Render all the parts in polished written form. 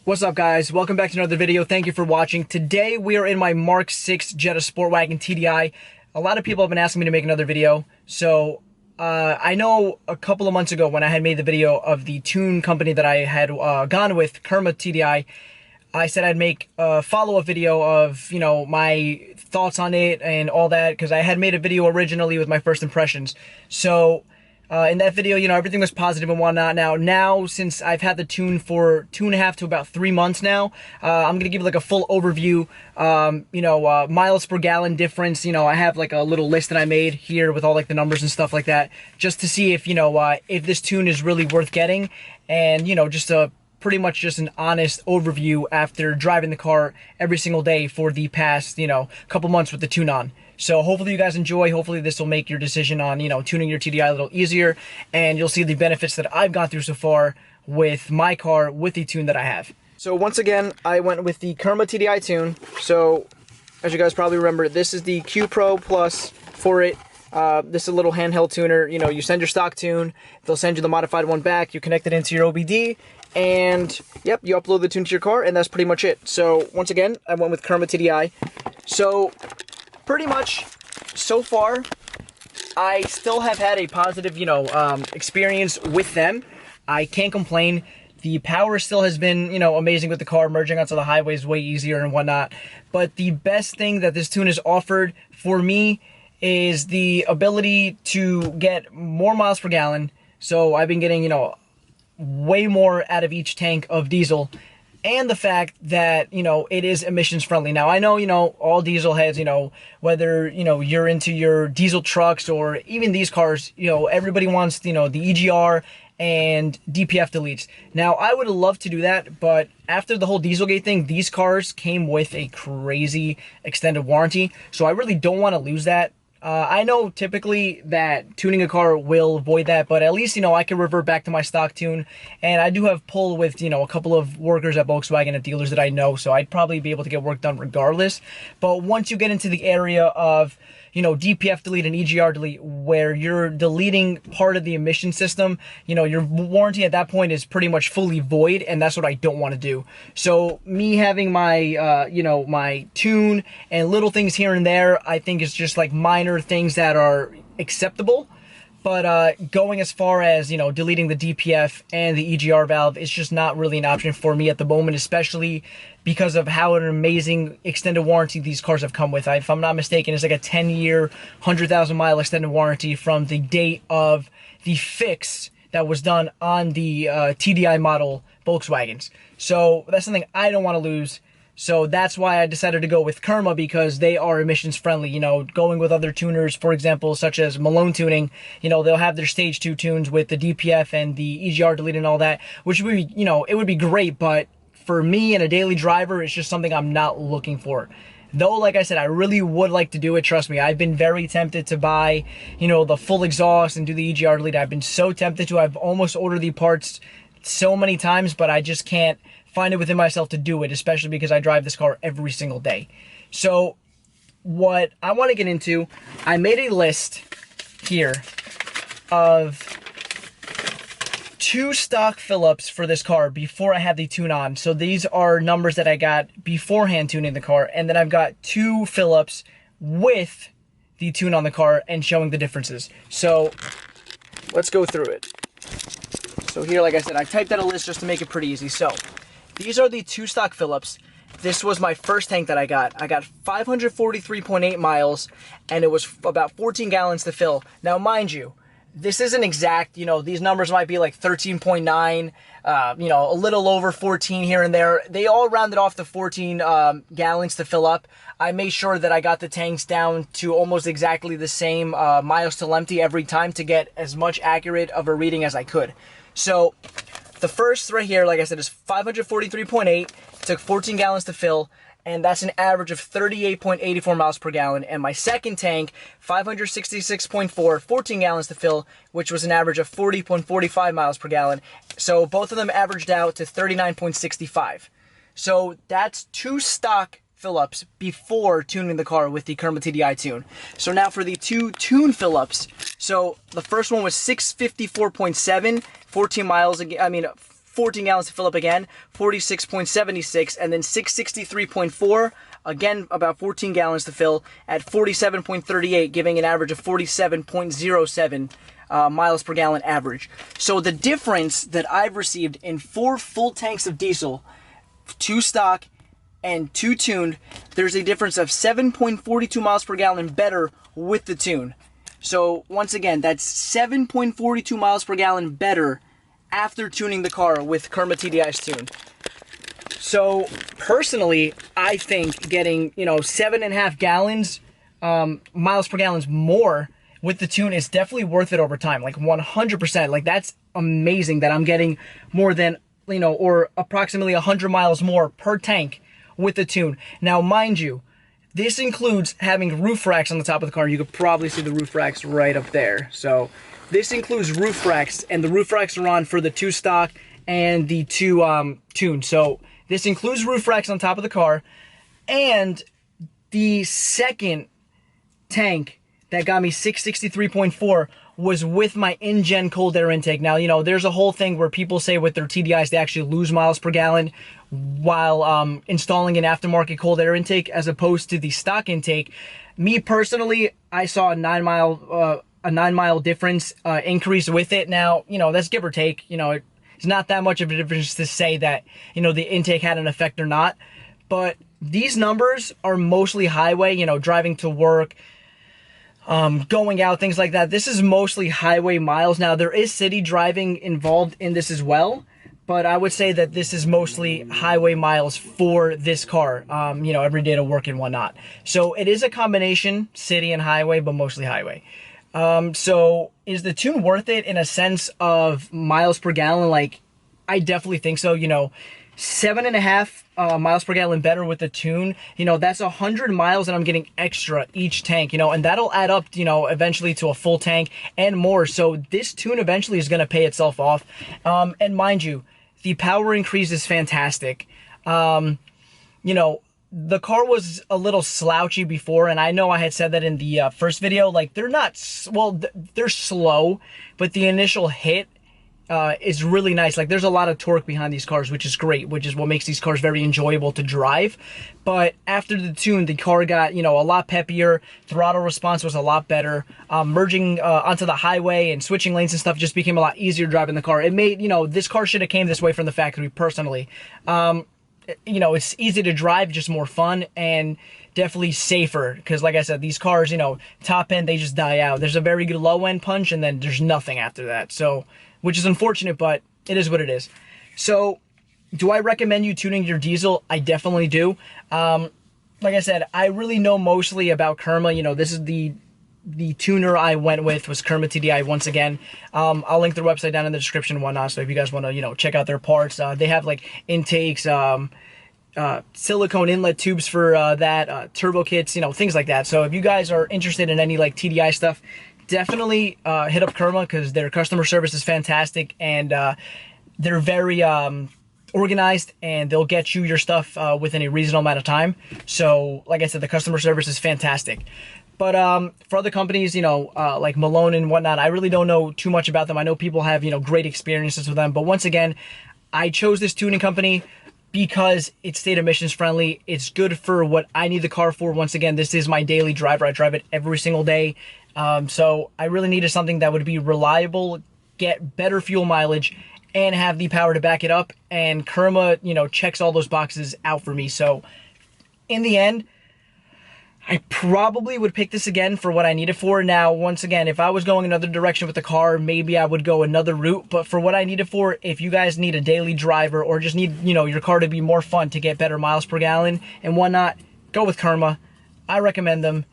What's up, guys? Welcome back to another video. Thank you for watching. Today we are in my Mark 6 Jetta Sport Wagon TDI. A lot of people have been asking me to make another video, so I know a couple of months ago when I had made the video of the tune company that I had gone with, KERMA TDI, I said I'd make a follow-up video of, my thoughts on it and all that, because I had made a video originally with my first impressions. So in that video, everything was positive and whatnot. Now, since I've had the tune for 2.5 to about 3 months now, I'm gonna give like a full overview. Miles per gallon difference. I have like a little list that I made here with all like the numbers and stuff like that, just to see if if this tune is really worth getting, and just a pretty much just an honest overview after driving the car every single day for the past couple months with the tune on. So hopefully you guys enjoy. Hopefully this will make your decision on, tuning your TDI a little easier, and you'll see the benefits that I've gone through so far with my car with the tune that I have. So once again, I went with the KERMA TDI tune. So as you guys probably remember, this is the Q Pro Plus for it. This is a little handheld tuner. You send your stock tune, they'll send you the modified one back, you connect it into your OBD, and yep, you upload the tune to your car, and that's pretty much it. So once again, I went with KERMA TDI. So pretty much, so far, I still have had a positive, experience with them. I can't complain. The power still has been, amazing with the car. Merging onto the highway is way easier and whatnot. But the best thing that this tune has offered for me is the ability to get more miles per gallon. So I've been getting, way more out of each tank of diesel. And the fact that, it is emissions friendly. Now, I know, all diesel heads, whether, you're into your diesel trucks or even these cars, everybody wants, the EGR and DPF deletes. Now, I would love to do that, but after the whole Dieselgate thing, these cars came with a crazy extended warranty. So I really don't want to lose that. I know typically that tuning a car will void that, but at least, I can revert back to my stock tune. And I do have pull with, a couple of workers at Volkswagen at dealers that I know, so I'd probably be able to get work done regardless. But once you get into the area of, DPF delete and EGR delete, where you're deleting part of the emission system, your warranty at that point is pretty much fully void, and that's what I don't want to do. So me having my, my tune and little things here and there, I think is just like minor things that are acceptable. But going as far as, deleting the DPF and the EGR valve is just not really an option for me at the moment, especially because of how an amazing extended warranty these cars have come with. If I'm not mistaken, it's like a 10-year, 100,000-mile extended warranty from the date of the fix that was done on the TDI model Volkswagens. So that's something I don't want to lose. So that's why I decided to go with KERMA, because they are emissions friendly. Going with other tuners, for example, such as Malone tuning, they'll have their stage 2 tunes with the DPF and the EGR delete and all that, which would be, it would be great, but for me and a daily driver, it's just something I'm not looking for. Though, like I said, I really would like to do it. Trust me, I've been very tempted to buy, the full exhaust and do the EGR delete. I've been so tempted to. I've almost ordered the parts so many times, but I just can't find it within myself to do it, especially because I drive this car every single day. So what I want to get into, I made a list here of 2 stock fill-ups for this car before I had the tune on. So these are numbers that I got beforehand tuning the car, and then I've got 2 fill-ups with the tune on the car and showing the differences. So let's go through it. So here, like I said, I typed out a list just to make it pretty easy. So these are the 2 stock fill-ups. This was my first tank that I got. I got 543.8 miles, and it was about 14 gallons to fill. Now, mind you, this isn't exact. These numbers might be like 13.9, a little over 14 here and there. They all rounded off to 14 gallons to fill up. I made sure that I got the tanks down to almost exactly the same miles till empty every time to get as much accurate of a reading as I could. So the first right here, like I said, is 543.8. Took 14 gallons to fill, and that's an average of 38.84 miles per gallon. And my second tank, 566.4, 14 gallons to fill, which was an average of 40.45 miles per gallon. So both of them averaged out to 39.65. So that's 2 stock fill-ups before tuning the car with the KERMA TDI tune. So now for the 2 tune fill-ups. So the first one was 654.7, 14 miles, 14 gallons to fill up again, 46.76, and then 663.4, again about 14 gallons to fill at 47.38, giving an average of 47.07 miles per gallon average. So the difference that I've received in 4 full tanks of diesel, 2 stock and 2 tuned, there's a difference of 7.42 miles per gallon better with the tune. So once again, that's 7.42 miles per gallon better after tuning the car with KERMA TDI's tune. So personally, I think getting 7.5 gallons miles per gallon more with the tune is definitely worth it over time, like 100%. Like that's amazing that I'm getting more than or approximately 100 miles more per tank with the tune. Now, mind you, this includes having roof racks on the top of the car. You could probably see the roof racks right up there. So this includes roof racks, and the roof racks are on for the 2 stock and the 2 tune. So this includes roof racks on top of the car, and the second tank that got me 663.4 was with my in-gen cold air intake. Now, there's a whole thing where people say with their TDIs they actually lose miles per gallon while installing an aftermarket cold air intake as opposed to the stock intake. Me personally, I saw a 9 mile difference increase with it. Now, that's give or take. It's not that much of a difference to say that the intake had an effect or not. But these numbers are mostly highway, driving to work, going out, things like that. This is mostly highway miles. Now, there is city driving involved in this as well, but I would say that this is mostly highway miles for this car, every day to work and whatnot. So it is a combination, city and highway, but mostly highway. So is the tune worth it in a sense of miles per gallon? Like, I definitely think so. 7.5 miles per gallon better with the tune. That's 100 miles that I'm getting extra each tank, and that'll add up, eventually to a full tank and more. So this tune eventually is going to pay itself off. And mind you, the power increase is fantastic. The car was a little slouchy before, and I know I had said that in the first video. Like, they're not, well, they're slow, but the initial hit is really nice. Like, there's a lot of torque behind these cars, which is great, which is what makes these cars very enjoyable to drive. But after the tune, the car got, a lot peppier. Throttle response was a lot better. Merging onto the highway and switching lanes and stuff just became a lot easier driving the car. It made, this car should have came this way from the factory, personally. It's easy to drive, just more fun, and definitely safer, because like I said, these cars, top end, they just die out. There's a very good low end punch, and then there's nothing after that. So, which is unfortunate, but it is what it is. So, do I recommend you tuning your diesel? I definitely do. Like I said, I really know mostly about KERMA. This is the tuner I went with was KERMA TDI once again. I'll link their website down in the description and whatnot, so if you guys want to, check out their parts. They have like intakes, silicone inlet tubes for that, turbo kits, things like that. So if you guys are interested in any like TDI stuff, definitely hit up KERMA, because their customer service is fantastic, and they're very organized, and they'll get you your stuff within a reasonable amount of time. So like I said, the customer service is fantastic. But for other companies, like Malone and whatnot, I really don't know too much about them. I know people have, great experiences with them. But once again, I chose this tuning company because it's state emissions friendly. It's good for what I need the car for. Once again, this is my daily driver. I drive it every single day. So I really needed something that would be reliable, get better fuel mileage, and have the power to back it up. And KERMA, checks all those boxes out for me. So in the end, I probably would pick this again for what I need it for. Now, once again, if I was going another direction with the car, maybe I would go another route. But for what I need it for, if you guys need a daily driver or just need, your car to be more fun to get better miles per gallon and whatnot, go with KERMA. I recommend them.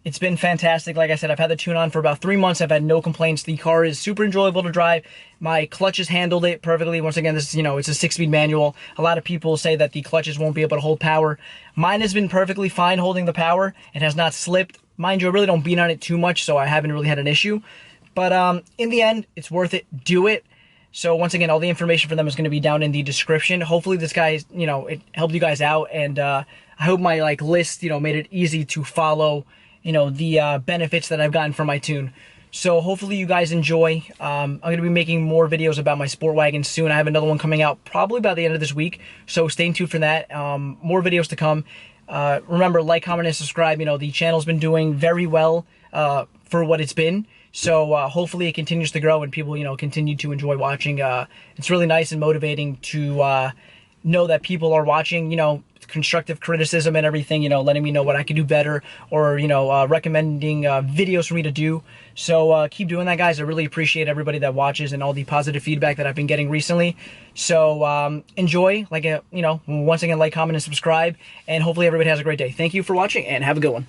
It's been fantastic. Like I said, I've had the tune on for about 3 months. I've had no complaints. The car is super enjoyable to drive. My clutches handled it perfectly. Once again, this is, it's a 6-speed manual. A lot of people say that the clutches won't be able to hold power. Mine has been perfectly fine holding the power. It has not slipped. Mind you, I really don't beat on it too much, so I haven't really had an issue. But in the end, it's worth it. Do it. So once again, all the information for them is going to be down in the description. Hopefully this guy, it helped you guys out. And I hope my list, made it easy to follow the benefits that I've gotten from my tune. So hopefully you guys enjoy. I'm going to be making more videos about my sport wagon soon. I have another one coming out probably by the end of this week, so stay tuned for that. More videos to come. Remember, like, comment, and subscribe. You know, the channel's been doing very well for what it's been. So hopefully it continues to grow and people, you know, continue to enjoy watching. It's really nice and motivating to know that people are watching, you know, constructive criticism and everything, you know, letting me know what I could do better, or, you know, recommending videos for me to do. So keep doing that, guys. I really appreciate everybody that watches and all the positive feedback that I've been getting recently. So enjoy, like, you know, once again, like, comment, and subscribe, and hopefully everybody has a great day. Thank you for watching, and have a good one.